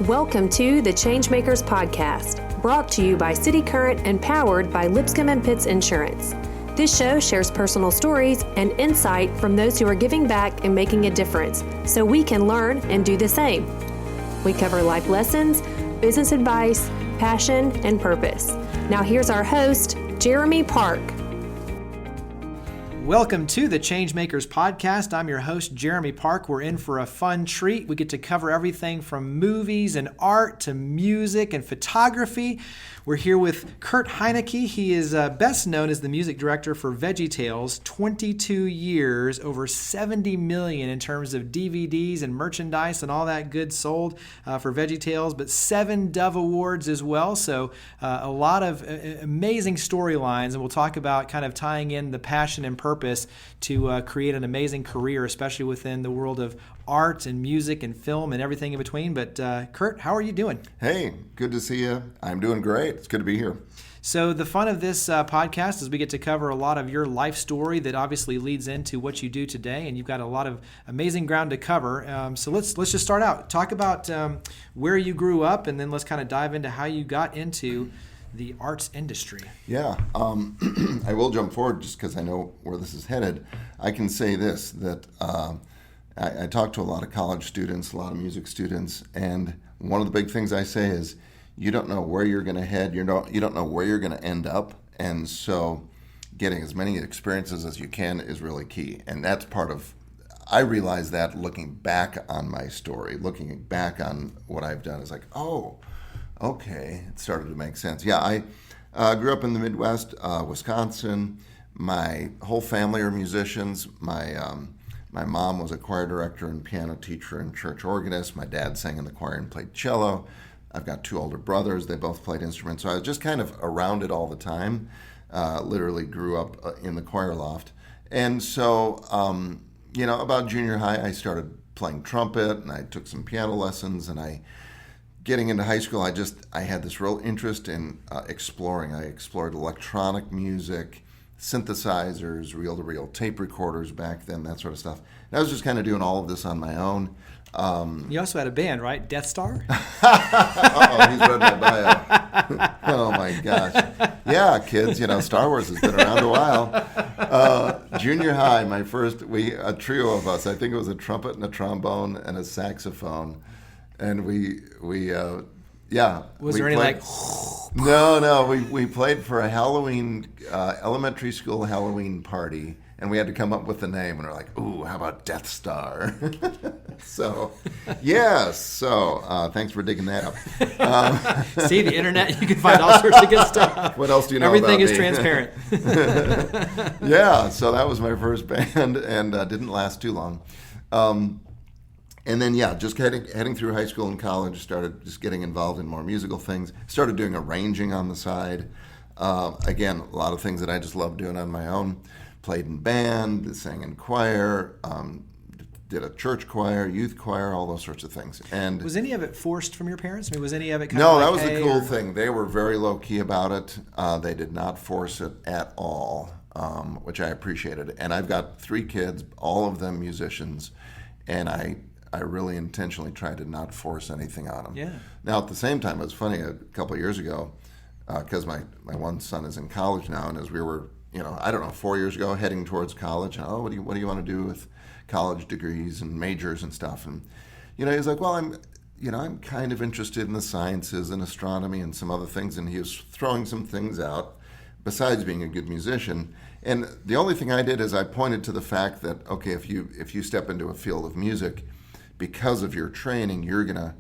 Welcome to the ChangeMakers podcast, brought to you by City Current and powered by Lipscomb and Pitts Insurance. This show shares personal stories and insight from those who are giving back and making a difference, so we can learn and do the same. We cover life lessons, business advice, passion, and purpose. Now here's our host, Jeremy Park. Welcome to the ChangeMakers podcast. I'm your host, Jeremy Park. We're in for a fun treat. We get to cover everything from movies and art to music and photography. We're here with Kurt Heinecke. He is best known as the music director for VeggieTales, 22 years, over 70 million in terms of DVDs and merchandise and all that good sold for VeggieTales, but 7 Dove Awards as well. So a lot of amazing storylines, and we'll talk about kind of tying in the passion and purpose to create an amazing career, especially within the world of art and music and film and everything in between. But Kurt, how are you doing? Hey, good to see you. I'm doing great. It's good to be here. So the fun of this podcast is we get to cover a lot of your life story that obviously leads into what you do today, and you've got a lot of amazing ground to cover. So let's just start out. Talk about where you grew up, and then let's kind of dive into how you got into the arts industry. Yeah, I will jump forward just because I know where this is headed. I can say this, that I talk to a lot of college students, a lot of music students, and one of the big things I say is you don't know where you're going to head, you don't know where you're going to end up, and so getting as many experiences as you can is really key. And that's part of, I realize that looking back on my story, looking back on what I've done is like, oh, okay, it started to make sense. Yeah, I grew up in the Midwest, Wisconsin. My whole family are musicians. My mom was a choir director and piano teacher and church organist. My dad sang in the choir and played cello. I've got 2 older brothers. They both played instruments. So I was just kind of around it all the time. Literally grew up in the choir loft. And so, about junior high, I started playing trumpet, and I took some piano lessons, and getting into high school, I had this real interest in exploring. I explored electronic music, synthesizers, reel-to-reel tape recorders back then, that sort of stuff. And I was just kind of doing all of this on my own. You also had a band, right? Death Star? Uh-oh, he's read my bio. Oh, my gosh. Yeah, kids, Star Wars has been around a while. Junior high, a trio of us, I think it was a trumpet and a trombone and a saxophone. And we Was there any played, No, we played for a Halloween, elementary school Halloween party, and we had to come up with a name, and we're like, ooh, how about Death Star? So thanks for digging that up. See, the internet, you can find all sorts of good stuff. What else do you know Everything about is me? transparent. Yeah, so that was my first band, and didn't last too long. And then, just heading through high school and college, started just getting involved in more musical things. Started doing arranging on the side. Again, a lot of things that I just loved doing on my own. Played in band, sang in choir, did a church choir, youth choir, all those sorts of things. And was any of it forced from your parents? I mean, was any of it kind No, of that was the cool thing. They were very low-key about it. They did not force it at all, which I appreciated. And I've got 3 kids, all of them musicians, and I really intentionally tried to not force anything on them. Yeah. Now, at the same time, it was funny, a couple of years ago, because my one son is in college now, and as we were, 4 years ago, heading towards college, and, what do you want to do with college degrees and majors and stuff? And, he was like, well, I'm kind of interested in the sciences and astronomy and some other things, and he was throwing some things out, besides being a good musician. And the only thing I did is I pointed to the fact that, okay, if you step into a field of music, because of your training, you're going to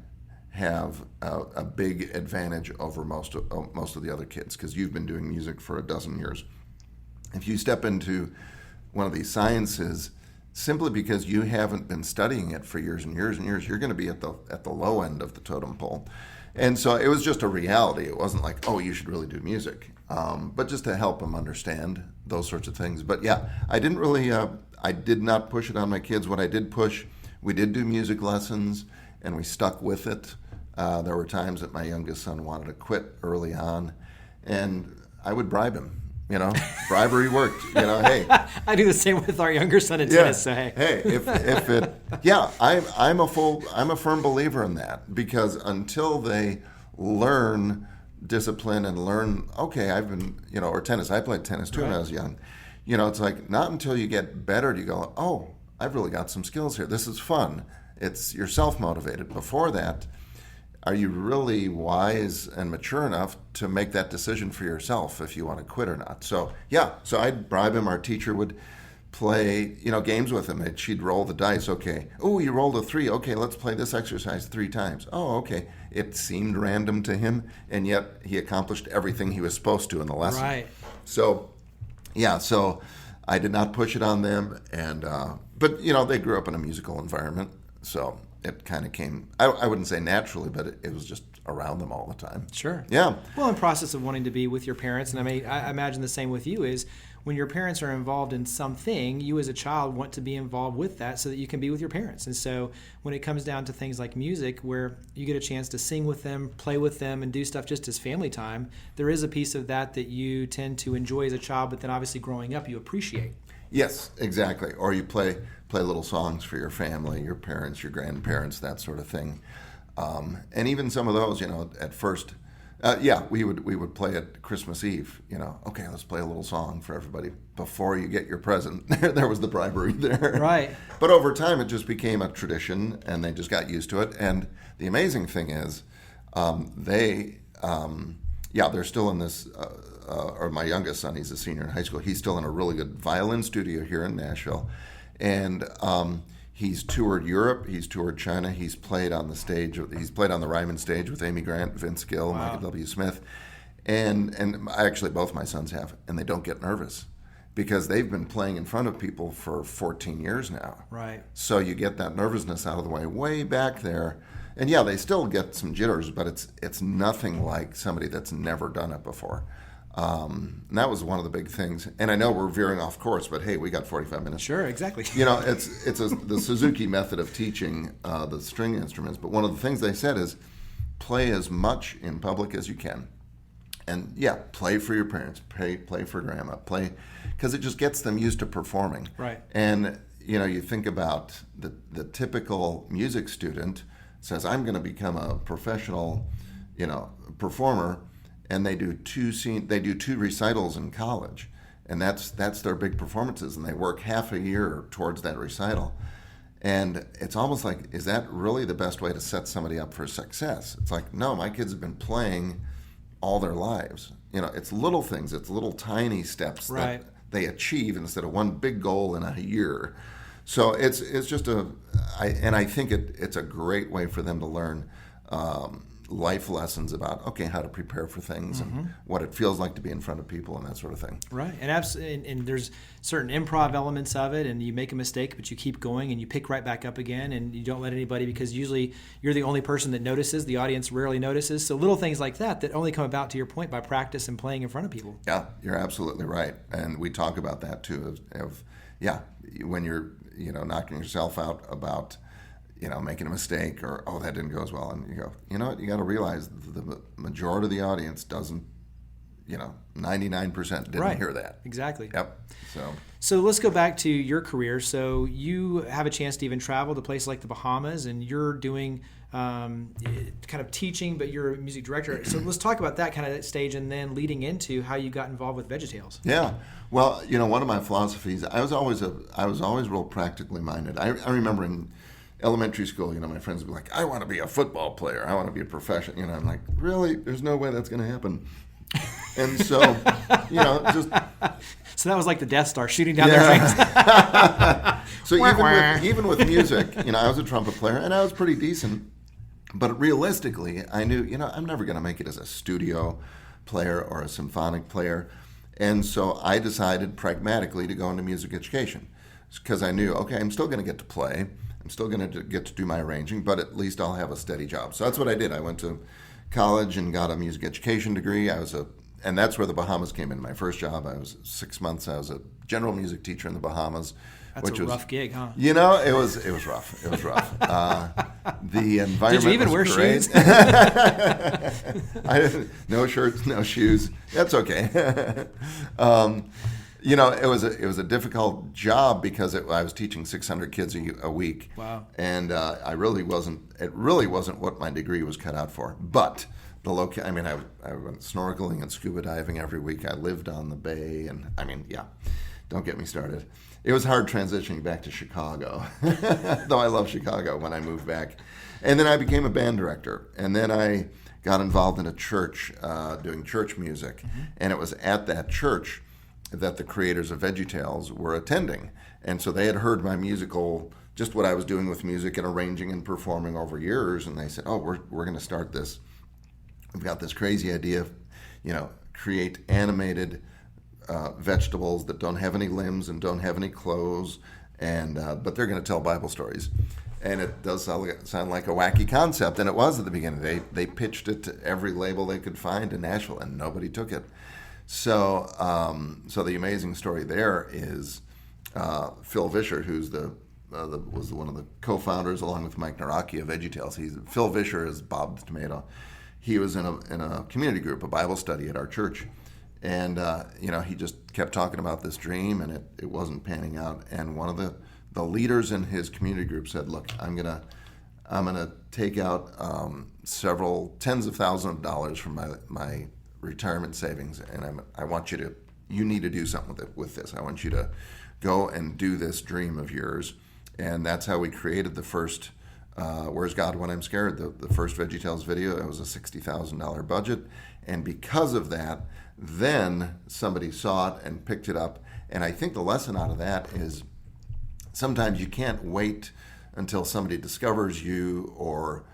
have a big advantage over most of the other kids because you've been doing music for a dozen years. If you step into one of these sciences, simply because you haven't been studying it for years and years and years, you're going to be at the low end of the totem pole. And so it was just a reality. It wasn't like, oh, you should really do music, but just to help them understand those sorts of things. But yeah, I did not push it on my kids. What I did push, we did do music lessons, and we stuck with it. There were times that my youngest son wanted to quit early on, and I would bribe him. bribery worked. Hey. I do the same with our younger son in tennis. So hey, I'm a firm believer in that, because until they learn discipline and learn, or tennis. I played tennis too when I was young. It's like not until you get better do you go, oh, I've really got some skills here. This is fun. You're self-motivated. Before that, are you really wise and mature enough to make that decision for yourself if you want to quit or not? So I'd bribe him. Our teacher would play, games with him. She'd roll the dice. Okay. Oh, you rolled a 3. Okay, let's play this exercise 3 times. Oh, okay. It seemed random to him, and yet he accomplished everything he was supposed to in the lesson. Right. So I did not push it on them, and but they grew up in a musical environment, so it kind of came, I wouldn't say naturally, but it was just around them all the time. Sure. Yeah. Well, in the process of wanting to be with your parents, and I imagine the same with you, is when your parents are involved in something, you as a child want to be involved with that so that you can be with your parents. And so when it comes down to things like music, where you get a chance to sing with them, play with them, and do stuff just as family time, there is a piece of that you tend to enjoy as a child, but then obviously growing up you appreciate. Yes, exactly. Or you play little songs for your family, your parents, your grandparents, that sort of thing. And even some of those, at first, we would play at Christmas Eve. Okay, let's play a little song for everybody before you get your present. There was the bribery there. Right. But over time, it just became a tradition, and they just got used to it. And the amazing thing is, they're still in this. Or my youngest son, he's a senior in high school. He's still in a really good violin studio here in Nashville, and he's toured Europe. He's toured China. He's played on the stage. He's played on the Ryman stage with Amy Grant, Vince Gill, Michael W. Smith, and actually both my sons have, and they don't get nervous because they've been playing in front of people for 14 years now. Right. So you get that nervousness out of the way back there. And they still get some jitters, but it's nothing like somebody that's never done it before. And that was one of the big things. And I know we're veering off course, but hey, we got 45 minutes. Sure, exactly. It's the Suzuki method of teaching the string instruments. But one of the things they said is play as much in public as you can. And play for your parents, play for grandma, play, because it just gets them used to performing. Right. And you think about the typical music student says, I'm going to become a professional, performer. And they do two recitals in college, and that's their big performances, and they work half a year towards that recital. And it's almost like, is that really the best way to set somebody up for success? It's like, no, my kids have been playing all their lives. It's little things, it's little tiny steps that they achieve instead of one big goal in a year. So it's just I think it's a great way for them to learn life lessons about how to prepare for things and what it feels like to be in front of people and that sort of thing. Right, and there's certain improv elements of it, and you make a mistake, but you keep going and you pick right back up again, and you don't let anybody, because usually you're the only person that notices. The audience rarely notices. So little things like that only come about, to your point, by practice and playing in front of people. Yeah, you're absolutely right, and we talk about that too. When you're knocking yourself out about making a mistake, or, that didn't go as well. And you go, what? You got to realize the majority of the audience doesn't, 99% didn't hear that. Exactly. Yep. So let's go back to your career. So you have a chance to even travel to places like the Bahamas, and you're doing kind of teaching, but you're a music director. So let's talk about that kind of stage, and then leading into how you got involved with VeggieTales. Yeah. Well, one of my philosophies, I was always real practically minded. I remember in elementary school, my friends would be like, I want to be a football player. I want to be a professional. I'm like, really? There's no way that's going to happen. And so, just... So that was like the Death Star shooting down their dreams. So even with music, I was a trumpet player, and I was pretty decent. But realistically, I knew, I'm never going to make it as a studio player or a symphonic player. And so I decided pragmatically to go into music education, because I knew, I'm still going to get to play. I'm still going to get to do my arranging, but at least I'll have a steady job. So that's what I did. I went to college and got a music education degree. And that's where the Bahamas came in. My first job, I was 6 months. I was a general music teacher in the Bahamas. That's a rough gig, huh? It was rough. It was rough. The environment Did you even was wear great. shoes? No shirts, no shoes. That's okay. It was a difficult job because I was teaching 600 kids a week. Wow. And it really wasn't what my degree was cut out for. But I went snorkeling and scuba diving every week. I lived on the bay, and don't get me started. It was hard transitioning back to Chicago, though I love Chicago when I moved back. And then I became a band director, and then I got involved in a church doing church music. Mm-hmm. And it was at that church that the creators of VeggieTales were attending. And so they had heard my just what I was doing with music and arranging and performing over years. And they said, oh, we're going to start this. We've got this crazy idea of, create animated vegetables that don't have any limbs and don't have any clothes, but they're going to tell Bible stories. And it does sound like a wacky concept, and it was at the beginning. They pitched it to every label they could find in Nashville, and nobody took it. So the amazing story there is Phil Vischer, who's was one of the co-founders, along with Mike Naraki, of VeggieTales. Phil Vischer is Bob the Tomato. He was in a community group, a Bible study at our church. And, he just kept talking about this dream, and it wasn't panning out. And one of the leaders in his community group said, look, I'm gonna take out several tens of thousands of dollars from my retirement savings, and you need to do something with this. I want you to go and do this dream of yours. And that's how we created the first Where's God When I'm Scared, the first VeggieTales video. It was a $60,000 budget. And because of that, then somebody saw it and picked it up. And I think the lesson out of that is sometimes you can't wait until somebody discovers you or,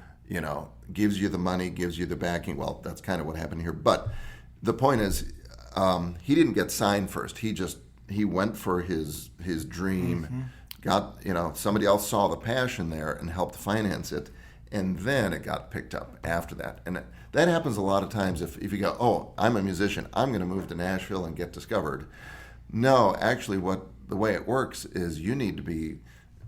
gives you the money, gives you the backing. Well, that's kind of what happened here. But the point is, he didn't get signed first. He went for his dream, mm-hmm. Somebody else saw the passion there and helped finance it. And then it got picked up after that. And that happens a lot of times if you go, oh, I'm a musician, I'm going to move to Nashville and get discovered. No, actually the way it works is you need to be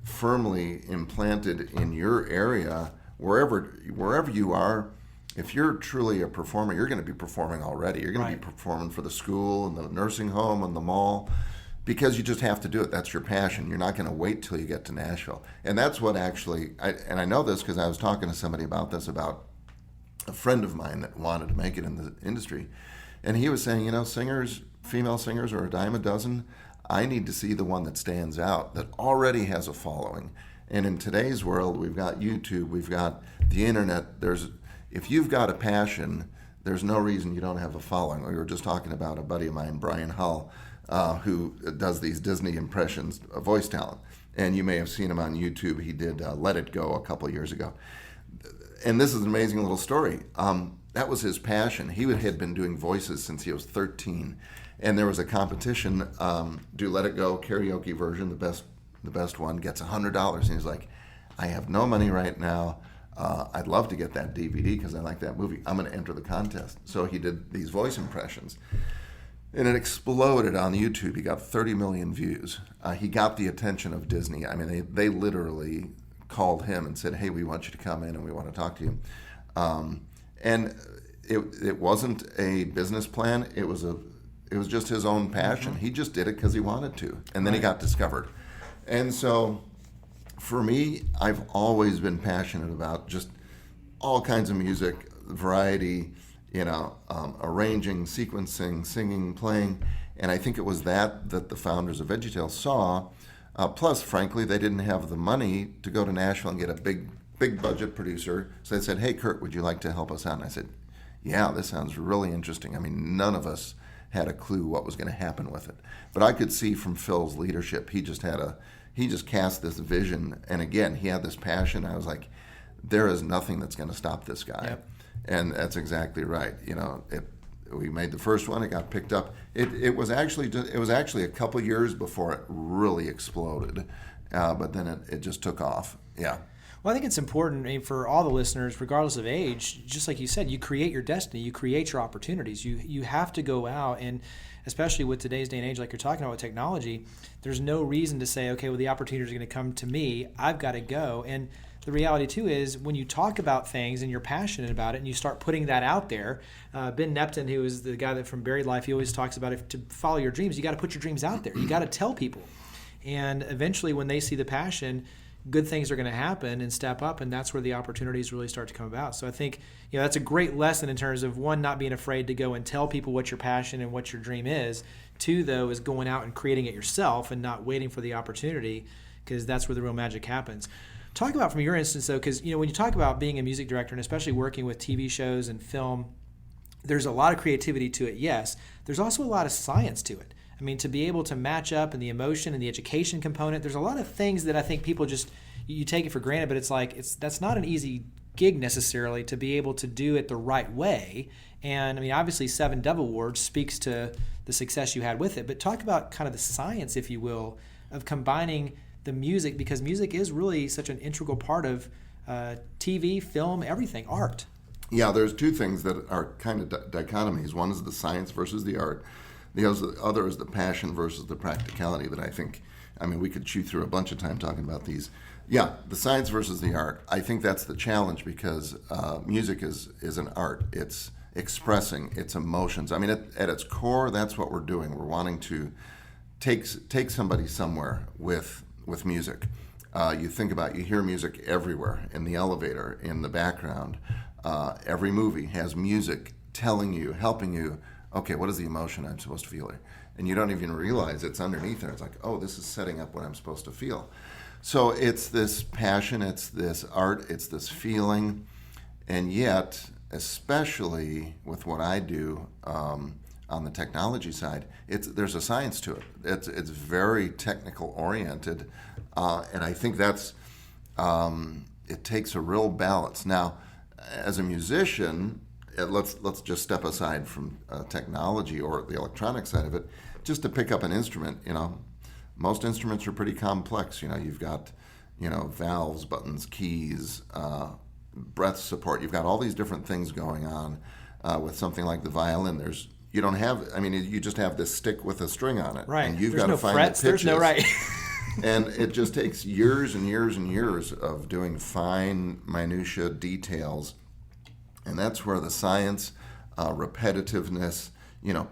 firmly implanted in your area, wherever you are. If you're truly a performer, you're going to be performing already. You're going to be performing for the school and the nursing home and the mall, because you just have to do it. That's your passion. You're not going to wait till you get to Nashville. And that's what actually, I know this because I was talking to somebody about a friend of mine that wanted to make it in the industry. And he was saying, female singers are a dime a dozen. I need to see the one that stands out, that already has a following. And in today's world, we've got YouTube, we've got the internet. If you've got a passion, there's no reason you don't have a following. We were just talking about a buddy of mine, Brian Hull, who does these Disney impressions, voice talent. And you may have seen him on YouTube. He did Let It Go a couple of years ago. And this is an amazing little story. That was his passion. He had been doing voices since he was 13. And there was a competition, do Let It Go karaoke version, the best one gets $100. And he's like, I have no money right now. I'd love to get that DVD because I like that movie. I'm going to enter the contest. So he did these voice impressions. And it exploded on YouTube. He got 30 million views. He got the attention of Disney. I mean, they literally called him and said, hey, we want you to come in and we want to talk to you. And it wasn't a business plan. It was just his own passion. Mm-hmm. He just did it because he wanted to. And then he got discovered. And so for me, I've always been passionate about just all kinds of music, variety, arranging, sequencing, singing, playing. And I think it was that the founders of VeggieTales saw. Plus, frankly, they didn't have the money to go to Nashville and get a big budget producer. So they said, hey, Kurt, would you like to help us out? And I said, yeah, this sounds really interesting. I mean, none of us had a clue what was going to happen with it. But I could see from Phil's leadership, he just cast this vision. And again, he had this passion. I was like, there is nothing that's going to stop this guy. Yep. And that's exactly right. We made the first one. It got picked up. It was actually a couple years before it really exploded, but then it just took off. Yeah. Well, I think it's important for all the listeners, regardless of age, just like you said, you create your destiny, you create your opportunities. You have to go out, and especially with today's day and age, like you're talking about with technology, there's no reason to say, okay, well, the opportunity is going to come to me. I've got to go. And the reality too is when you talk about things and you're passionate about it and you start putting that out there, Ben Neptune, who is the guy that from Buried Life, he always talks about to follow your dreams, you got to put your dreams out there. You got to tell people. And eventually when they see the passion, good things are going to happen and step up, and that's where the opportunities really start to come about. So I think that's a great lesson in terms of, one, not being afraid to go and tell people what your passion and what your dream is. Two, though, is going out and creating it yourself and not waiting for the opportunity, because that's where the real magic happens. Talk about from your instance, though, because when you talk about being a music director and especially working with TV shows and film, there's a lot of creativity to it, yes. There's also a lot of science to it. I mean, to be able to match up and the emotion and the education component, there's a lot of things that I think people just, you take it for granted, but it's like, that's not an easy gig necessarily to be able to do it the right way. And I mean, obviously 7 Dove Awards speaks to the success you had with it, but talk about kind of the science, if you will, of combining the music, because music is really such an integral part of TV, film, everything, art. Yeah, there's 2 things that are kind of dichotomies. One is the science versus the art. The other is the passion versus the practicality that I think, we could chew through a bunch of time talking about these. Yeah, the science versus the art. I think that's the challenge, because music is an art. It's expressing its emotions. I mean, at its core, that's what we're doing. We're wanting to take somebody somewhere with music. You hear music everywhere, in the elevator, in the background. Every movie has music telling you, helping you, okay, what is the emotion I'm supposed to feel here? And you don't even realize it's underneath there. It's like, oh, this is setting up what I'm supposed to feel. So it's this passion, it's this art, it's this feeling, and yet, especially with what I do on the technology side, there's a science to it. It's very technical oriented, and I think that's it takes a real balance. Now, as a musician, let's just step aside from technology or the electronic side of it, just to pick up an instrument. Most instruments are pretty complex. You've got valves, buttons, keys, breath support. You've got all these different things going on with something like the violin. You just have this stick with a string on it, right? And you've got to find frets, the pitches. There's no right. And it just takes years and years and years of doing fine minutia details. And that's where the science, repetitiveness,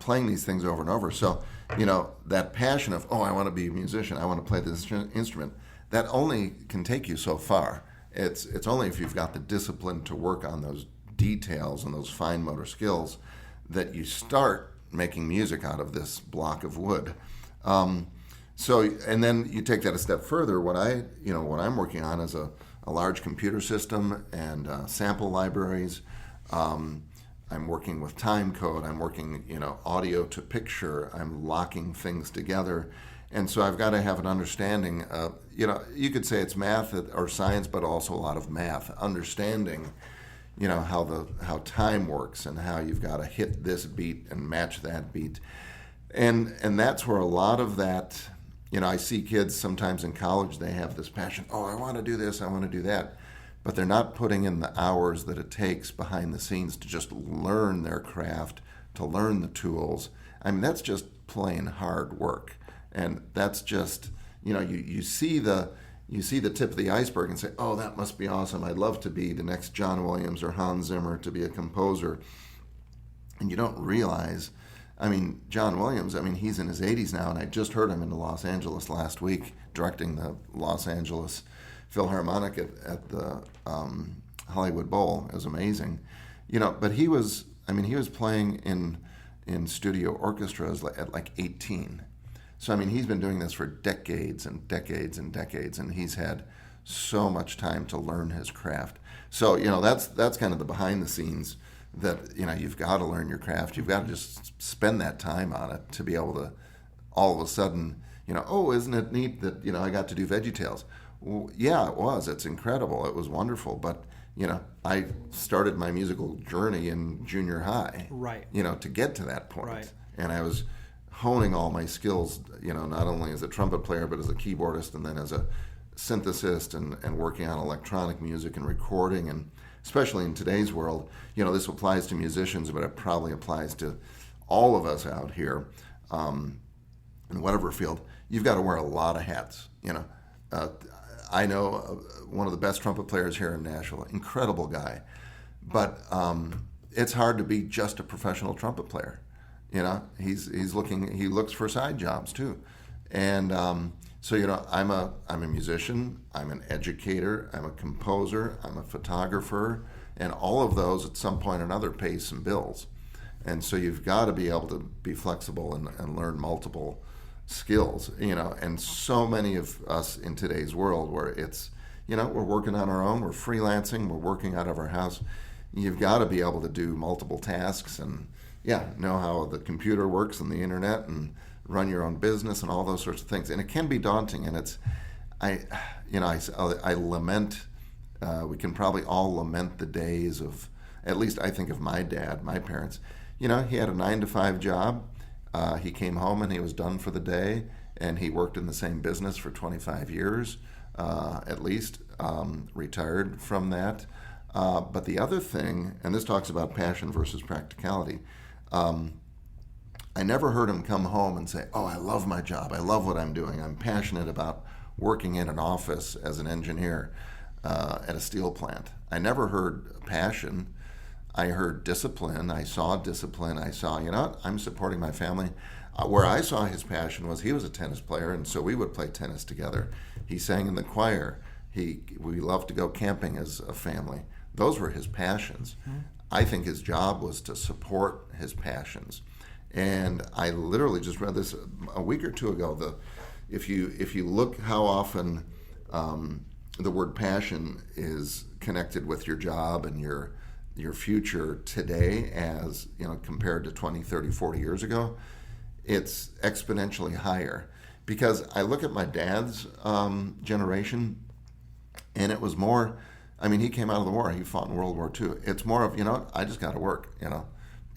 playing these things over and over. So, that passion of, I want to be a musician, I want to play this instrument, that only can take you so far. It's only if you've got the discipline to work on those details and those fine motor skills that you start making music out of this block of wood. And then you take that a step further. What I'm working on is a large computer system and sample libraries. I'm working with time code. I'm working, audio to picture. I'm locking things together. And so I've got to have an understanding of, you could say it's math or science, but also a lot of math, understanding, how time works and how you've got to hit this beat and match that beat. And that's where a lot of that, I see kids sometimes in college, they have this passion, I want to do this, I want to do that. But they're not putting in the hours that it takes behind the scenes to just learn their craft, to learn the tools. That's just plain hard work. And that's just, you see the tip of the iceberg and say, that must be awesome. I'd love to be the next John Williams or Hans Zimmer, to be a composer. And you don't realize, John Williams, he's in his 80s now, and I just heard him in Los Angeles last week directing the Los Angeles Philharmonic at the Hollywood Bowl. It was amazing. But he was playing in studio orchestras at like 18. So, he's been doing this for decades and decades and decades, and he's had so much time to learn his craft. So, that's kind of the behind the scenes that, you've got to learn your craft. You've got to just spend that time on it to be able to all of a sudden, isn't it neat that, I got to do VeggieTales? Well, yeah, it was. It's incredible. It was wonderful. But, I started my musical journey in junior high, right? To get to that point. Right. And I was honing all my skills, not only as a trumpet player, but as a keyboardist and then as a synthesist and working on electronic music and recording. And especially in today's world, this applies to musicians, but it probably applies to all of us out here in whatever field. You've got to wear a lot of hats, I know one of the best trumpet players here in Nashville, incredible guy. But it's hard to be just a professional trumpet player. You know, he looks for side jobs too. And so, you know, I'm a musician, I'm an educator, I'm a composer, I'm a photographer, and all of those at some point or another pay some bills. And so you've got to be able to be flexible and learn multiple skills, you know. And so many of us in today's world where it's, you know, we're working on our own, we're freelancing, we're working out of our house. You've got to be able to do multiple tasks and, know how the computer works and the internet and run your own business and all those sorts of things. And it can be daunting. And it's, I lament, we can probably all lament the days of, at least I think of my dad, my parents. You know, he had a 9-to-5 job. He came home and he was done for the day, and he worked in the same business for 25 years, at least, retired from that. But the other thing, and this talks about passion versus practicality, I never heard him come home and say, oh, I love my job. I love what I'm doing. I'm passionate about working in an office as an engineer at a steel plant. I never heard passion. I heard discipline. I saw discipline. I saw, you know, I'm supporting my family. Where I saw his passion was he was a tennis player, and so we would play tennis together. He sang in the choir. We loved to go camping as a family. Those were his passions. Mm-hmm. I think his job was to support his passions. And I literally just read this a week or two ago. If you look how often the word passion is connected with your job and your future today, as you know, compared to 20, 30, 40 years ago, it's exponentially higher. Because I look at my dad's generation, and it was more, I mean, he came out of the war. He fought in World War II. It's more of, you know, I just got to work, you know.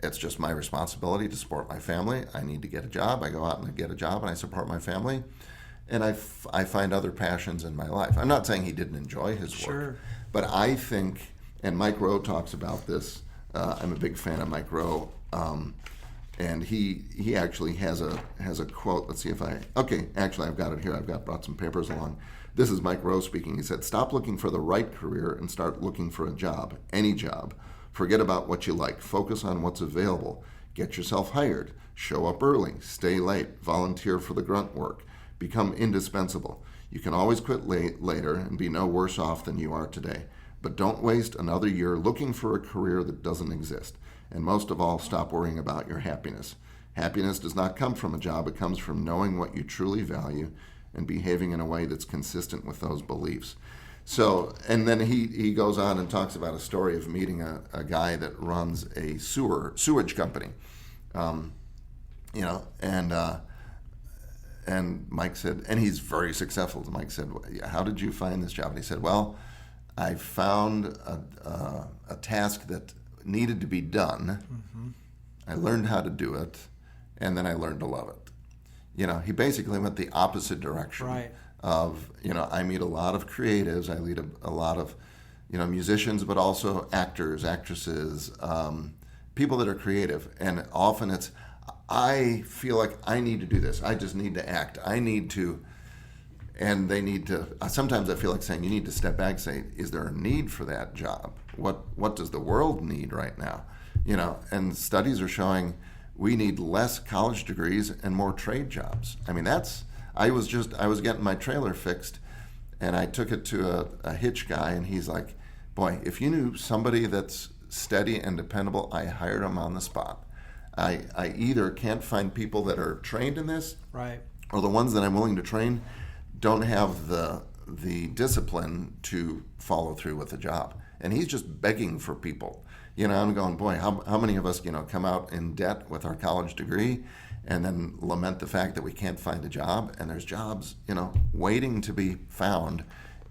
It's just my responsibility to support my family. I need to get a job. I go out and I get a job and I support my family. And I find other passions in my life. I'm not saying he didn't enjoy his work. Sure. But I think, and Mike Rowe talks about this. I'm a big fan of Mike Rowe. And he actually has a quote. Let's see if actually I've got it here. Brought some papers along. This is Mike Rowe speaking. He said, stop looking for the right career and start looking for a job, any job. Forget about what you like. Focus on what's available. Get yourself hired. Show up early. Stay late. Volunteer for the grunt work. Become indispensable. You can always quit later and be no worse off than you are today. But don't waste another year looking for a career that doesn't exist. And most of all, stop worrying about your happiness. Happiness does not come from a job. It comes from knowing what you truly value and behaving in a way that's consistent with those beliefs. So, and then he goes on and talks about a story of meeting a guy that runs a sewage company, you know, and Mike said, and he's very successful. Mike said, how did you find this job? And he said, well, I found a task that needed to be done. Mm-hmm. I learned how to do it, and then I learned to love it. You know, he basically went the opposite direction. Right. Of, you know, I meet a lot of creatives, I meet a lot of, you know, musicians, but also actors, actresses, people that are creative. And often it's, I feel like I need to do this. I just need to act. I need to, and they need to, sometimes I feel like saying, you need to step back and say, is there a need for that job? What does the world need right now? You know, and studies are showing we need less college degrees and more trade jobs. I mean, I was getting my trailer fixed, and I took it to a hitch guy, and he's like, boy, if you knew somebody that's steady and dependable, I hired him on the spot. I either can't find people that are trained in this, right, or the ones that I'm willing to train don't have the discipline to follow through with the job. And he's just begging for people. You know, I'm going, boy, how many of us, you know, come out in debt with our college degree and then lament the fact that we can't find a job, and there's jobs, you know, waiting to be found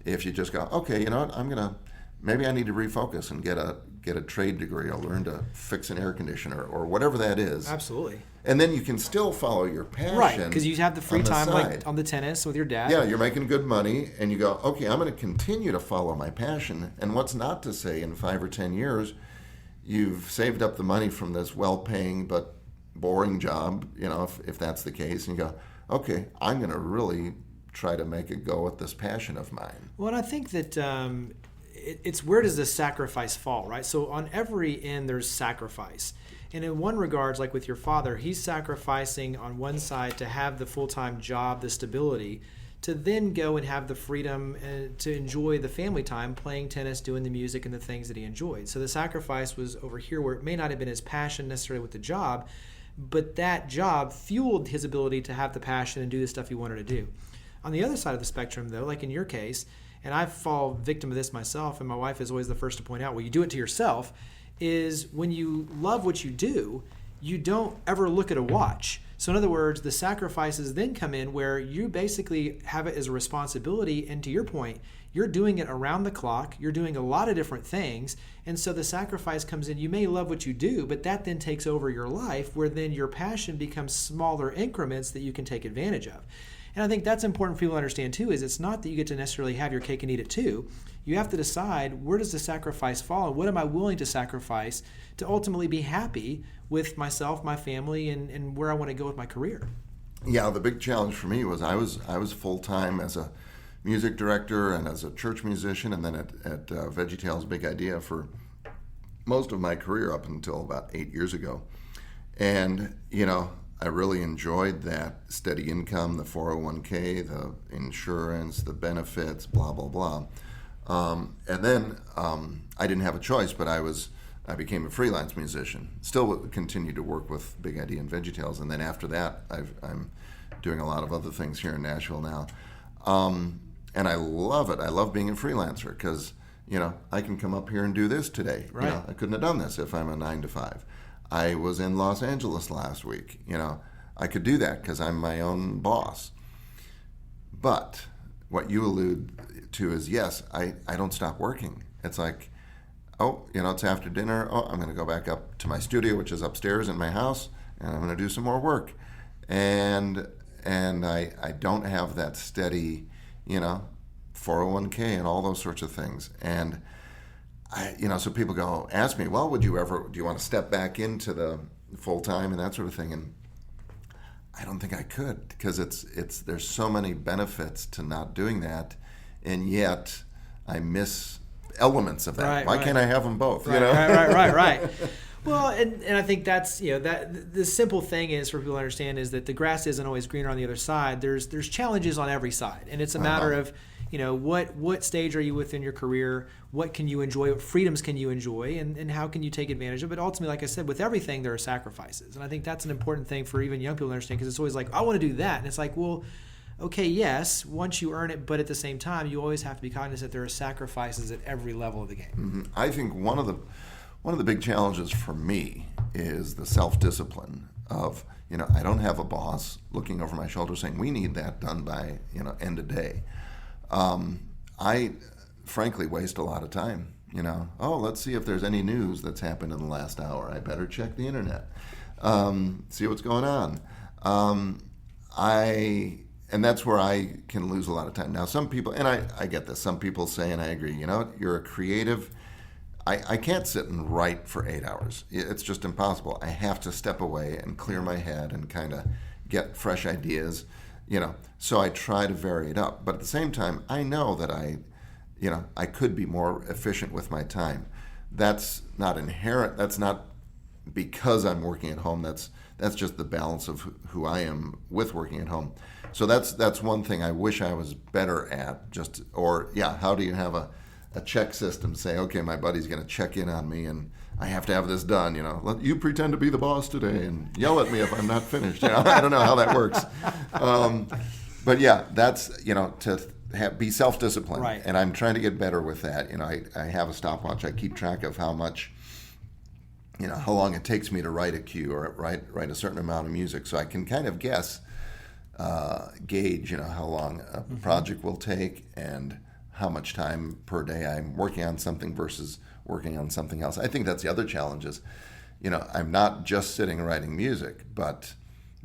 if you just go, okay, you know what, maybe I need to refocus and get a trade degree. I'll learn to fix an air conditioner or whatever that is. Absolutely. And then you can still follow your passion. Right, because you have the free time like on the tennis with your dad. Yeah, you're making good money, and you go, okay, I'm going to continue to follow my passion. And what's not to say in 5 or 10 years, you've saved up the money from this well-paying but boring job, you know, if that's the case, and you go, okay, I'm going to really try to make it go with this passion of mine. Well, and I think that it's where does the sacrifice fall, right? So on every end, there's sacrifice. And in one regards, like with your father, he's sacrificing on one side to have the full-time job, the stability, to then go and have the freedom to enjoy the family time, playing tennis, doing the music and the things that he enjoyed. So the sacrifice was over here where it may not have been his passion necessarily with the job, but that job fueled his ability to have the passion and do the stuff he wanted to do. On the other side of the spectrum, though, like in your case, and I fall victim of this myself, and my wife is always the first to point out, well, you do it to yourself, is when you love what you do, you don't ever look at a watch. So in other words, the sacrifices then come in where you basically have it as a responsibility, and to your point, you're doing it around the clock, you're doing a lot of different things, and so the sacrifice comes in. You may love what you do, but that then takes over your life, where then your passion becomes smaller increments that you can take advantage of. And I think that's important for people to understand too, is it's not that you get to necessarily have your cake and eat it too. You have to decide, where does the sacrifice fall, and what am I willing to sacrifice to ultimately be happy with myself, my family, and where I want to go with my career. Yeah, the big challenge for me was I was full-time as a music director and as a church musician, and then at VeggieTales Big Idea for most of my career up until about 8 years ago. And, I really enjoyed that steady income, the 401k, the insurance, the benefits, blah, blah, blah. And then I didn't have a choice, but I became a freelance musician. Still continued to work with Big Idea and VeggieTales, and then after that, I'm doing a lot of other things here in Nashville now. And I love it. I love being a freelancer because, I can come up here and do this today. Right. I couldn't have done this if I'm a 9 to 5. I was in Los Angeles last week. I could do that because I'm my own boss. But what you allude to is, yes, I don't stop working. It's like, it's after dinner. Oh, I'm going to go back up to my studio, which is upstairs in my house, and I'm going to do some more work. And I don't have that steady, 401k and all those sorts of things. And so people ask me, well, do you want to step back into the full time and that sort of thing? And I don't think I could, because there's so many benefits to not doing that, and yet I miss elements of that. Right, Why right. can't I have them both? Right. Well, and I think that's that the simple thing is for people to understand is that the grass isn't always greener on the other side. There's challenges on every side, and it's a matter of what stage are you within your career? What can you enjoy? What freedoms can you enjoy? And how can you take advantage of it? But ultimately, like I said, with everything, there are sacrifices. And I think that's an important thing for even young people to understand, because it's always like, I want to do that. And it's like, well, okay, yes, once you earn it, but at the same time, you always have to be cognizant that there are sacrifices at every level of the game. Mm-hmm. I think one of the big challenges for me is the self-discipline of, I don't have a boss looking over my shoulder saying, we need that done by, end of day. I frankly waste a lot of time, let's see if there's any news that's happened in the last hour. I better check the internet, see what's going on. And that's where I can lose a lot of time. Now, some people, and I get this, some people say, and I agree, you're a creative. I can't sit and write for 8 hours. It's just impossible. I have to step away and clear my head and kind of get fresh ideas, So I try to vary it up. But at the same time, I know that I could be more efficient with my time. That's not inherent. That's not because I'm working at home. That's just the balance of who I am with working at home. So that's one thing I wish I was better at. How do you have a check system? Say, okay, my buddy's going to check in on me, and I have to have this done. You pretend to be the boss today and yell at me if I'm not finished. I don't know how that works. But yeah, that's to be self-disciplined, right. And I'm trying to get better with that. I have a stopwatch. I keep track of how much. How long it takes me to write a cue or write a certain amount of music, so I can kind of gauge, how long a project will take and how much time per day I'm working on something versus working on something else. I think that's the other challenge is, I'm not just sitting writing music, but,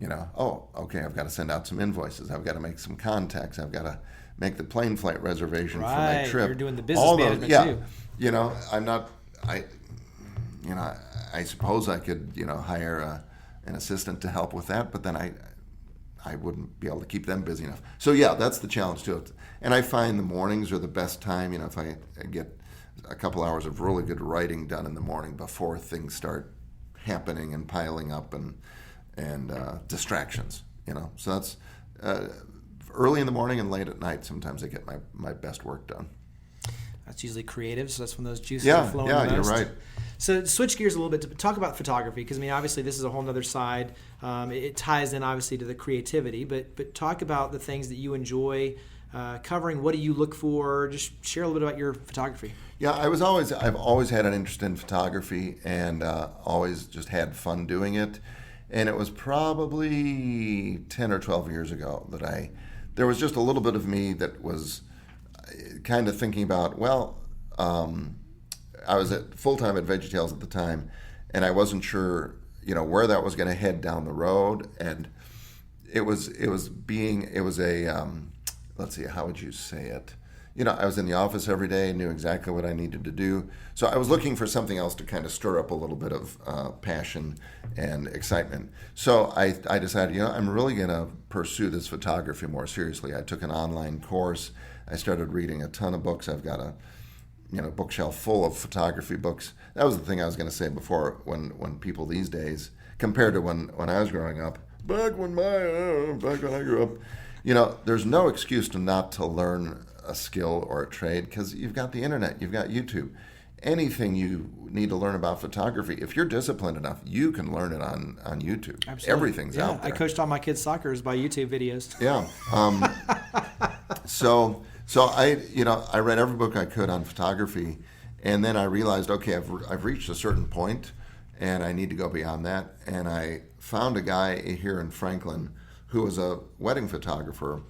I've got to send out some invoices. I've got to make some contacts. I've got to make the plane flight reservation for my trip. You're doing the business management too. I'm not, I suppose I could, hire an assistant to help with that, but then I wouldn't be able to keep them busy enough. So yeah, that's the challenge to it. And I find the mornings are the best time. If I get a couple hours of really good writing done in the morning before things start happening and piling up and distractions. So that's early in the morning and late at night. Sometimes I get my best work done. That's usually creative, so that's when those juices are flowing the most. Yeah, you're right. So switch gears a little bit to talk about photography, because obviously this is a whole other side. It ties in obviously to the creativity, but talk about the things that you enjoy covering. What do you look for? Just share a little bit about your photography. Yeah, I've always had an interest in photography, and always just had fun doing it. And it was probably 10 or 12 years ago that there was just a little bit of me that was kind of thinking about, I was full-time at VeggieTales at the time, and I wasn't sure, where that was going to head down the road. And it was a let's see, how would you say it? I was in the office every day, knew exactly what I needed to do. So I was looking for something else to kind of stir up a little bit of passion and excitement. So I decided, I'm really going to pursue this photography more seriously. I took an online course. I started reading a ton of books. I've got a bookshelf full of photography books. That was the thing I was going to say before, when people these days, compared to when I was growing up, back when I grew up, there's no excuse not to learn a skill or a trade, because you've got the internet, you've got YouTube. Anything you need to learn about photography, if you're disciplined enough, you can learn it on YouTube. Absolutely. Everything's out there. I coached all my kids' soccer by YouTube videos. Yeah. So I read every book I could on photography, and then I realized, okay, I've reached a certain point, and I need to go beyond that. And I found a guy here in Franklin who was a wedding photographer,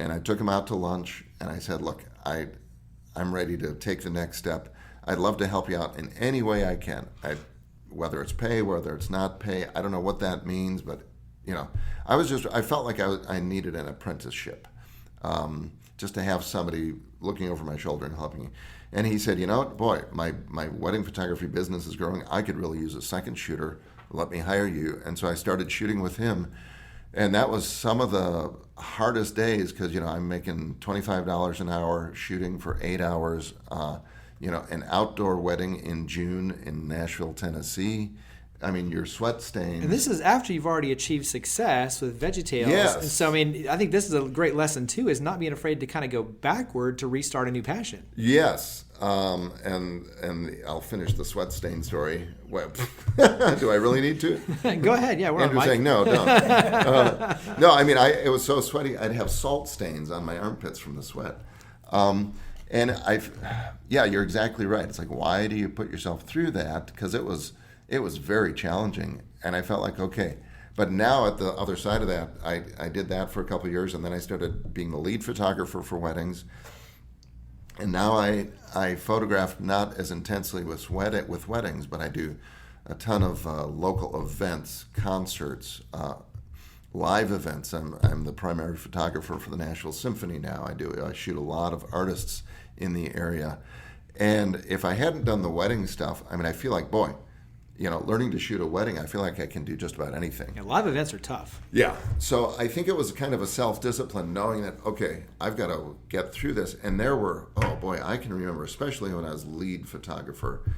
and I took him out to lunch, and I said, look, I'm ready to take the next step. I'd love to help you out in any way I can. Whether it's pay, whether it's not pay, I don't know what that means, but I felt like I needed an apprenticeship, just to have somebody looking over my shoulder and helping me. And he said, boy, my wedding photography business is growing. I could really use a second shooter. Let me hire you. And so I started shooting with him. And that was some of the hardest days, because, I'm making $25 an hour shooting for 8 hours, an outdoor wedding in June in Nashville, Tennessee. I mean, your sweat stains. And this is after you've already achieved success with VeggieTales. Yes. And so, I think this is a great lesson, too, is not being afraid to kind of go backward to restart a new passion. Yes. And I'll finish the sweat stain story. Do I really need to? Go ahead. Yeah, we're Andrew's on mic. saying no, don't. No, it was so sweaty. I'd have salt stains on my armpits from the sweat. And you're exactly right. It's like, why do you put yourself through that? Because it was very challenging, and I felt like, okay. But now at the other side of that, I did that for a couple of years, and then I started being the lead photographer for weddings. And now I photograph not as intensely with weddings, but I do a ton of local events, concerts, live events. I'm the primary photographer for the Nashville Symphony now. I shoot a lot of artists in the area. And if I hadn't done the wedding stuff, I feel like, boy, learning to shoot a wedding, I feel like I can do just about anything. Yeah, live events are tough. Yeah. So I think it was kind of a self-discipline, knowing that, okay, I've got to get through this. And there were, I can remember, especially when I was lead photographer,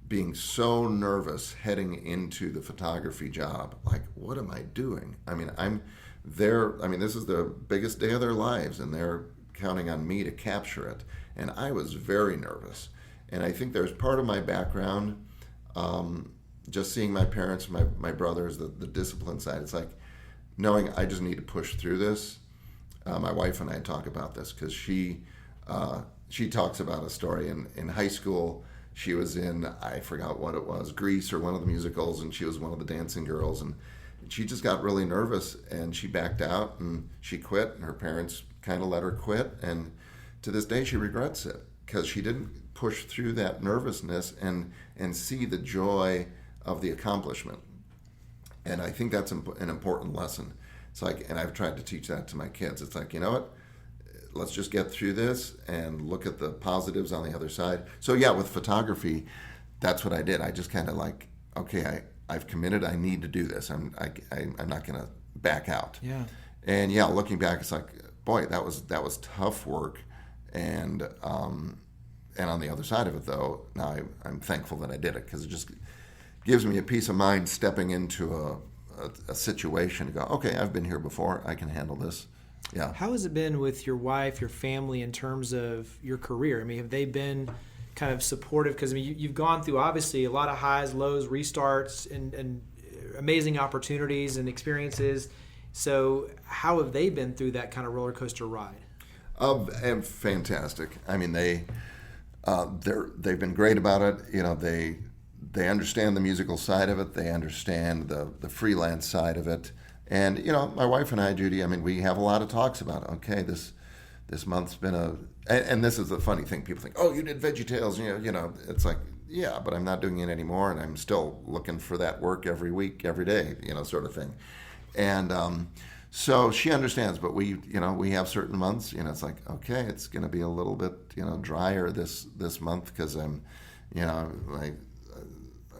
being so nervous heading into the photography job. Like, what am I doing? I'm there. This is the biggest day of their lives, and they're counting on me to capture it. And I was very nervous. And I think there's part of my background, just seeing my parents, my brothers, the discipline side. It's like knowing I just need to push through this. My wife and I talk about this, because she talks about a story in high school. She was in, I forgot what it was, Grease or one of the musicals, and she was one of the dancing girls, and she just got really nervous, and she backed out, and she quit, and her parents kind of let her quit, and to this day she regrets it, because she didn't push through that nervousness and see the joy of the accomplishment. And I think that's an important lesson. It's like, and I've tried to teach that to my kids. It's like, you know what? Let's just get through this and look at the positives on the other side. So yeah, with photography, that's what I did. I just kind of like, okay, I've committed. I need to do this. I'm not going to back out. Yeah. And yeah, looking back, it's like, boy, that was tough work. And on the other side of it, though, now I'm thankful that I did it, because it just gives me a peace of mind stepping into a situation to go, okay, I've been here before, I can handle this. Yeah. How has it been with your wife, your family, in terms of your career? I mean, have they been kind of supportive? Because I mean, you've gone through obviously a lot of highs, lows, restarts, and amazing opportunities and experiences. So how have they been through that kind of roller coaster ride? And fantastic. I mean, they've been great about it. You know, they understand the musical side of it. They understand the freelance side of it. And you know, my wife and I, Judy, I mean, we have a lot of talks about, okay, this month's been and this is the funny thing. People think, oh, you did VeggieTales. You know, it's like, yeah, but I'm not doing it anymore, and I'm still looking for that work every week, every day, you know, sort of thing. And so she understands, but we have certain months, you know, it's like, okay, it's going to be a little bit, you know, drier this month, because I'm, you know, like,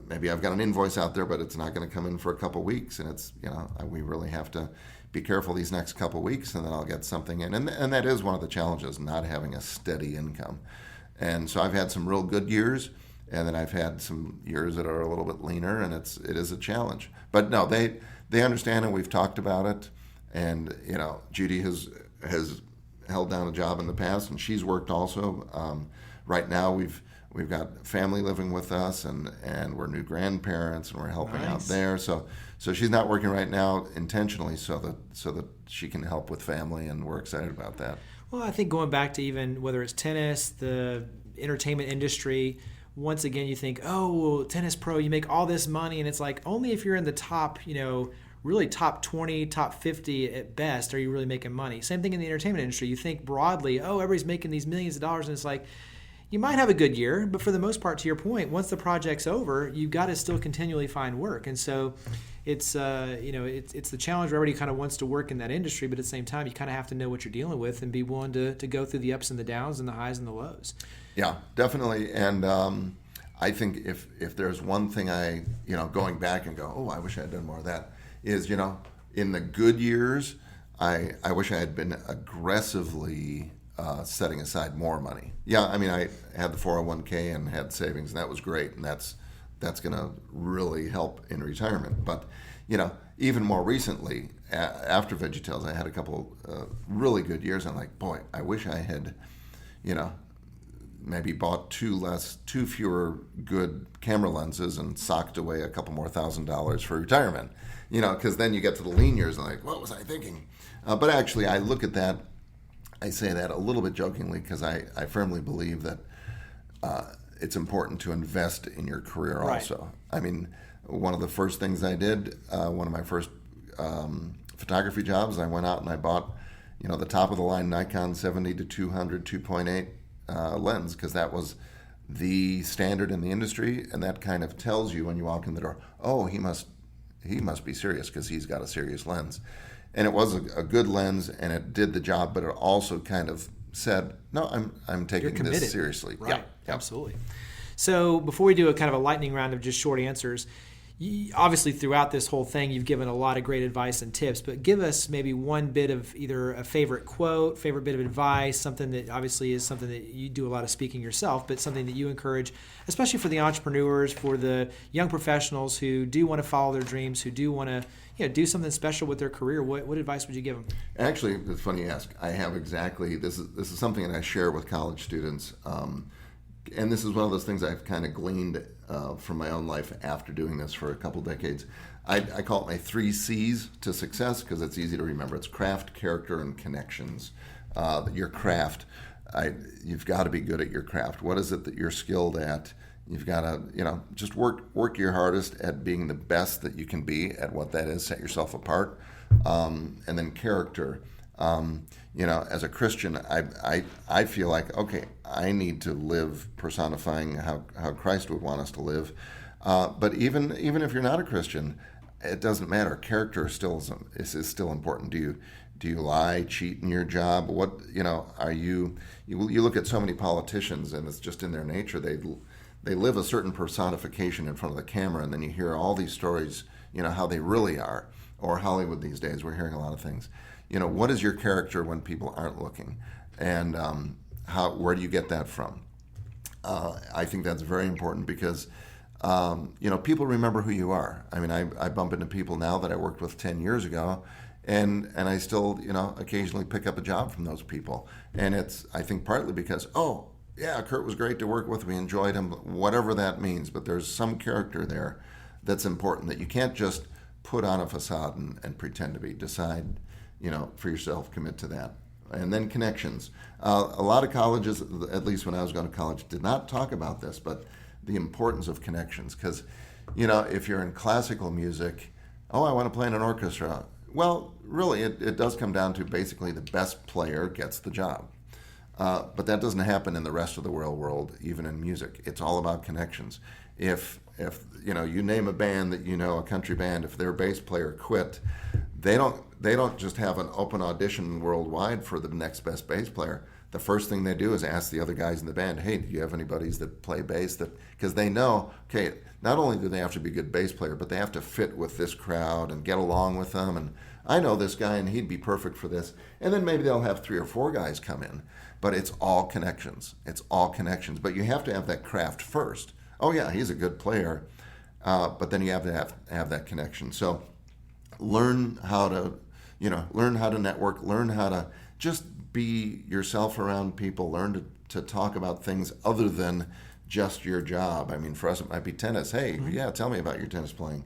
maybe I've got an invoice out there, but it's not going to come in for a couple weeks, and it's, you know, we really have to be careful these next couple weeks, and then I'll get something in. And that is one of the challenges, not having a steady income. And so I've had some real good years, and then I've had some years that are a little bit leaner, and it is a challenge. But no, they understand, and we've talked about it. And you know, Judy has held down a job in the past, and she's worked also. Right now we've got family living with us, and we're new grandparents, and we're helping out there. So she's not working right now intentionally, so that she can help with family, and we're excited about that. Well, I think going back to even whether it's tennis, the entertainment industry, once again you think, oh, well, tennis pro, you make all this money, and it's like only if you're in the top, you know, really top 20, top 50 at best are you really making money. Same thing in the entertainment industry. You think broadly, oh, everybody's making these millions of dollars, and it's like, you might have a good year, but for the most part, to your point, once the project's over, you've got to still continually find work. And so it's it's the challenge where everybody kind of wants to work in that industry, but at the same time, you kind of have to know what you're dealing with and be willing to go through the ups and the downs and the highs and the lows. Yeah, definitely. And I think if there's one thing I, you know, going back and go, oh, I wish I had done more of that, is, you know, in the good years, I wish I had been aggressively setting aside more money. Yeah, I mean, I had the 401k and had savings, and that was great, and that's going to really help in retirement. But, you know, even more recently, after VeggieTales, I had a couple really good years, and I'm like, boy, I wish I had, you know, maybe bought two fewer good camera lenses and socked away a couple more $1,000s for retirement. You know, because then you get to the lean years and like, what was I thinking? But actually, I look at that, I say that a little bit jokingly, because I firmly believe that it's important to invest in your career also. I mean, one of the first things I did, one of my first photography jobs, I went out and I bought, you know, the top of the line Nikon 70 to 200 2.8 lens, because that was the standard in the industry, and that kind of tells you when you walk in the door, oh, he must be serious because he's got a serious lens. And it was a good lens, and it did the job, but it also kind of said, no, I'm taking this seriously. Right. Yeah, absolutely. So before we do a kind of a lightning round of just short answers, obviously throughout this whole thing, you've given a lot of great advice and tips, but give us maybe one bit of either a favorite quote, favorite bit of advice, something that obviously is something that you do a lot of speaking yourself, but something that you encourage, especially for the entrepreneurs, for the young professionals who do want to follow their dreams, who do want to, you know, do something special with their career. What advice would you give them? Actually, it's funny you ask. I have exactly, this is something that I share with college students. And this is one of those things I've kind of gleaned from my own life after doing this for a couple decades. I call it my 3 C's to success, because it's easy to remember. It's craft, character, and connections. Your craft, you've got to be good at your craft. What is it that you're skilled at? You've got to, you know, just work your hardest at being the best that you can be at what that is. Set yourself apart. And then character. You know, as a Christian, I feel like, okay, I need to live personifying how Christ would want us to live. But even if you're not a Christian, it doesn't matter. Character is still important. Do you lie, cheat in your job? What, you know, are you look at so many politicians, and it's just in their nature. They live a certain personification in front of the camera, and then you hear all these stories, you know, how they really are. Or Hollywood these days, we're hearing a lot of things. what is your character when people aren't looking, and where do you get that from? I think that's very important because people remember who you are. I mean, I bump into people now that I worked with 10 years ago, and I still occasionally pick up a job from those people, and it's, I think, partly because yeah, Kurt was great to work with. We enjoyed him, whatever that means. But there's some character there that's important that you can't just put on a facade and pretend to be. Decide, for yourself, commit to that. And then connections. A lot of colleges, at least when I was going to college, did not talk about this, but the importance of connections. Because, if you're in classical music, I want to play in an orchestra. Well, really, it does come down to basically the best player gets the job. But that doesn't happen in the rest of the world, even in music. It's all about connections. If you name a band that a country band, if their bass player quit, they don't just have an open audition worldwide for the next best bass player. The first thing they do is ask the other guys in the band, hey, do you have any buddies that play bass? Because they know, okay, not only do they have to be a good bass player, but they have to fit with this crowd and get along with them. And I know this guy, and he'd be perfect for this. And then maybe they'll have 3 or 4 guys come in. But it's all connections. It's all connections. But you have to have that craft first. Oh, yeah, he's a good player. But then you have to have that connection. So learn how to network, learn how to just be yourself around people, learn to talk about things other than just your job. I mean, for us, it might be tennis. Hey, yeah, tell me about your tennis playing,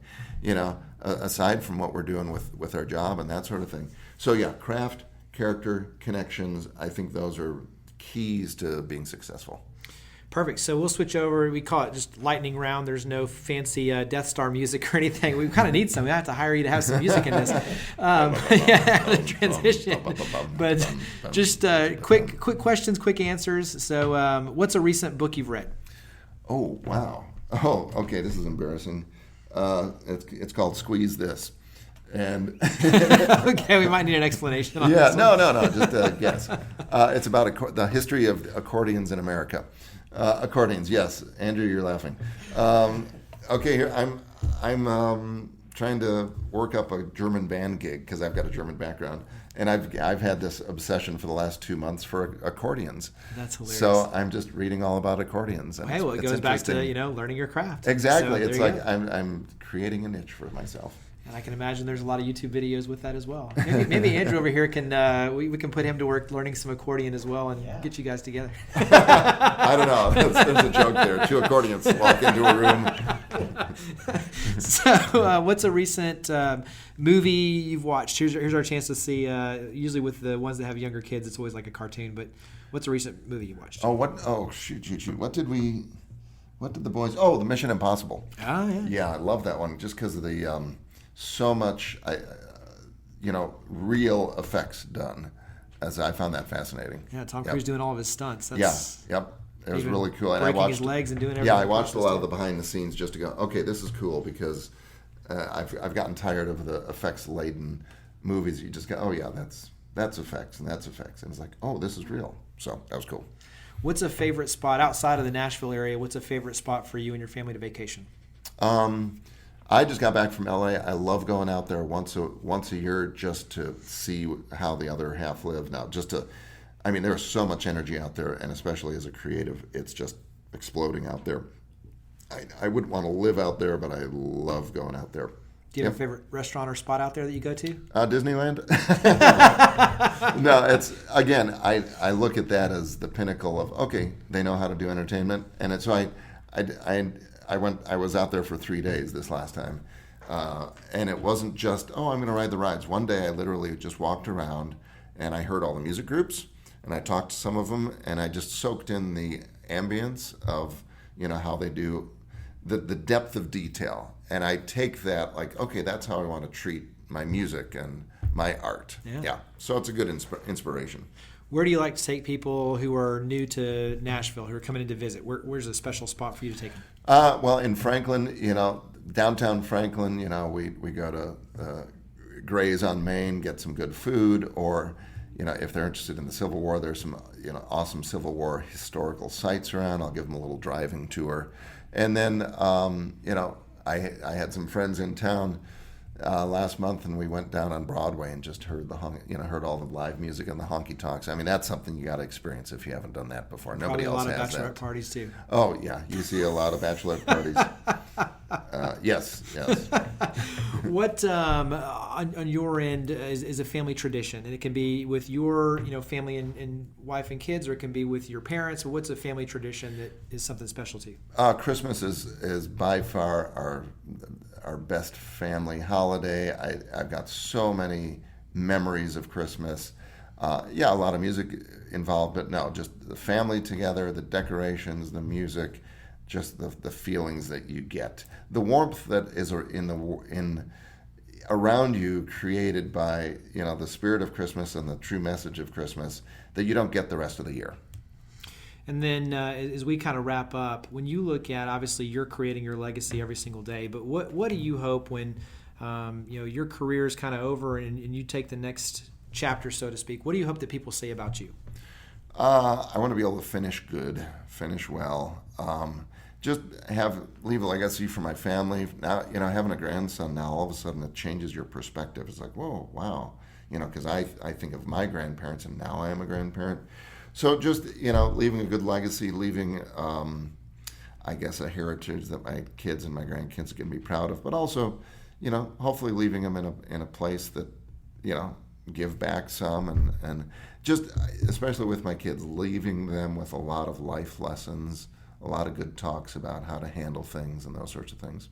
aside from what we're doing with our job and that sort of thing. So, yeah, craft, character, connections, I think those are keys to being successful. Perfect. So we'll switch over. We call it just lightning round. There's no fancy Death Star music or anything. We kind of need some. We have to hire you to have some music in this. The transition. But just quick questions, quick answers. So what's a recent book you've read? Oh, wow. Oh, okay. This is embarrassing. It's called Squeeze This. And okay, we might need an explanation on this. No, just guess. It's about the history of accordions in America. Accordions, yes. Andrew, you're laughing. Okay, here I'm trying to work up a German band gig because I've got a German background, and I've had this obsession for the last 2 months for accordions. That's hilarious. So I'm just reading all about accordions. And it goes back to learning your craft. Exactly. So it's like I'm creating a niche for myself. And I can imagine there's a lot of YouTube videos with that as well. Maybe Andrew over here can we can put him to work learning some accordion as well and get you guys together. I don't know. There's a joke there. 2 accordions walk into a room. So what's a recent movie you've watched? Here's our chance to see. Usually with the ones that have younger kids, it's always like a cartoon. But what's a recent movie you watched? Shoot. What did the boys... Oh, The Mission Impossible. Oh, yeah. Yeah, I love that one just because of the... so much, real effects done, as I found that fascinating. Yeah, Tom Cruise doing all of his stunts. It was really cool. And breaking his legs and doing everything. Yeah, I watched a lot of the behind the scenes just to go, okay, this is cool because I've gotten tired of the effects laden movies. You just go, oh yeah, that's effects and that's effects, and it's like, oh, this is real. So that was cool. What's a favorite spot outside of the Nashville area? What's a favorite spot for you and your family to vacation? I just got back from LA. I love going out there once a year just to see how the other half live. Now, there's so much energy out there, and especially as a creative, it's just exploding out there. I wouldn't want to live out there, but I love going out there. Do you have a favorite restaurant or spot out there that you go to? Disneyland. No, it's, again, I look at that as the pinnacle of, okay, they know how to do entertainment, and it's so I was out there for 3 days this last time, and it wasn't just, I'm going to ride the rides. One day I literally just walked around, and I heard all the music groups, and I talked to some of them, and I just soaked in the ambience of, how they do the depth of detail. And I take that like, okay, that's how I want to treat my music and my art. Yeah. So it's a good inspiration. Where do you like to take people who are new to Nashville, who are coming in to visit? Where's a special spot for you to take them? Well, in Franklin, downtown Franklin, we go to Gray's on Main, get some good food, or, if they're interested in the Civil War, there's some, awesome Civil War historical sites around. I'll give them a little driving tour. And then, I had some friends in town last month, and we went down on Broadway and just heard heard all the live music and the honky tonks. I mean, that's something you got to experience if you haven't done that before. Nobody else has that. Probably a lot of bachelorette parties too. Oh yeah, you see a lot of bachelorette parties. Yes. What on your end is a family tradition, and it can be with your family and wife and kids, or it can be with your parents. Or what's a family tradition that is something special to you? Christmas is by far our best family holiday. I've got so many memories of Christmas. A lot of music involved, but no, just the family together, the decorations, the music, just the feelings that you get, the warmth that is in around you, created by the spirit of Christmas and the true message of Christmas that you don't get the rest of the year. And then as we kind of wrap up, when you look at, obviously you're creating your legacy every single day, but what do you hope when your career is kind of over and you take the neave chapter, so to speak? What do you hope that people say about you? I want to be able to finish good, finish well, just leave a legacy for my family. Now, having a grandson now, all of a sudden it changes your perspective. It's like, whoa, wow, because I think of my grandparents, and now I am a grandparent. So just, leaving a good legacy, leaving, I guess, a heritage that my kids and my grandkids can be proud of, but also, hopefully leaving them in a place that, give back some, and just, especially with my kids, leaving them with a lot of life lessons, a lot of good talks about how to handle things and those sorts of things.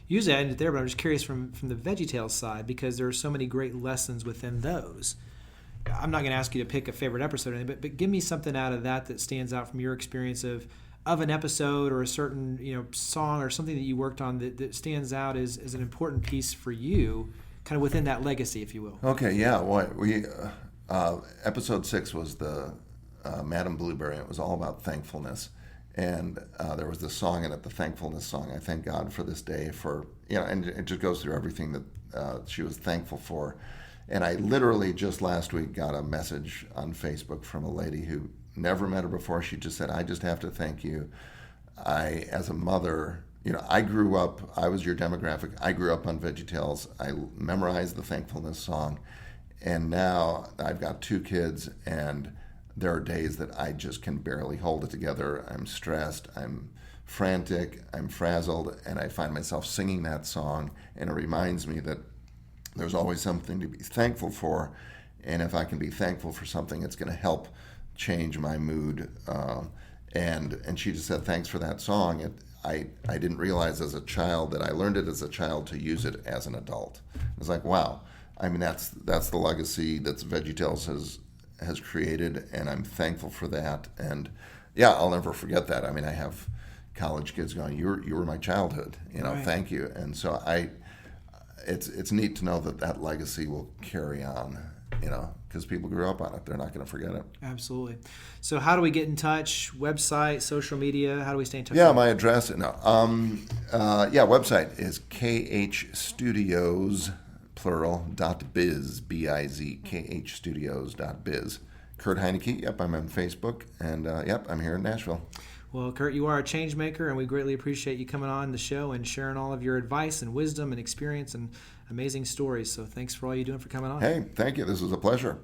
Usually I end it there, but I'm just curious from the VeggieTales side, because there are so many great lessons within those. I'm not going to ask you to pick a favorite episode or anything, but give me something out of that stands out from your experience of an episode, or a certain song or something that you worked on that stands out as an important piece for you, kind of within that legacy, if you will. Okay, yeah. Well, we episode 6 was the Madam Blueberry, and it was all about thankfulness. And there was this song in it, the thankfulness song. I thank God for this day, and it just goes through everything that she was thankful for. And I literally just last week got a message on Facebook from a lady who never met her before. She just said, "I just have to thank you. As a mother, I grew up, I was your demographic. I grew up on VeggieTales. I memorized the thankfulness song. And now I've got 2 kids, and there are days that I just can barely hold it together. I'm stressed, I'm frantic, I'm frazzled, and I find myself singing that song, and it reminds me that there's always something to be thankful for, and if I can be thankful for something, it's going to help change my mood." And she just said, "Thanks for that song." I didn't realize as a child that I learned it as a child to use it as an adult. I was like, wow. I mean, that's the legacy that VeggieTales has created, and I'm thankful for that. And yeah, I'll never forget that. I mean, I have college kids going, "You were my childhood, Right. Thank you." And so it's neat to know that legacy will carry on, because people grew up on it. They're not going to forget it. Absolutely. So how do we get in touch? Website, social media? How do we stay in touch? Yeah, my address. Website is khstudios, plural, .biz, B-I-Z, khstudios.biz. Kurt Heinecke, yep, I'm on Facebook, and I'm here in Nashville. Well, Kurt, you are a change maker, and we greatly appreciate you coming on the show and sharing all of your advice and wisdom and experience and amazing stories. So thanks for all you're doing for coming on. Hey, thank you. This was a pleasure.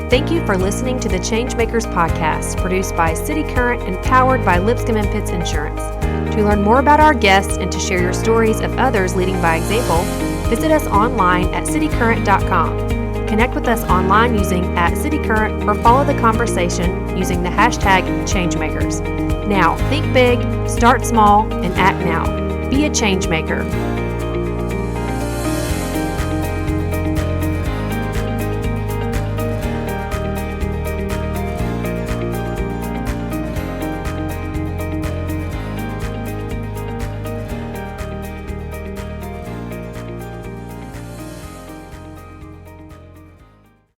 Thank you for listening to the ChangeMakers podcast, produced by City Current and powered by Lipscomb & Pitts Insurance. To learn more about our guests and to share your stories of others leading by example, visit us online at citycurrent.com. Connect with us online using @CityCurrent or follow the conversation using the hashtag ChangeMakers. Now, think big, start small, and act now. Be a change maker.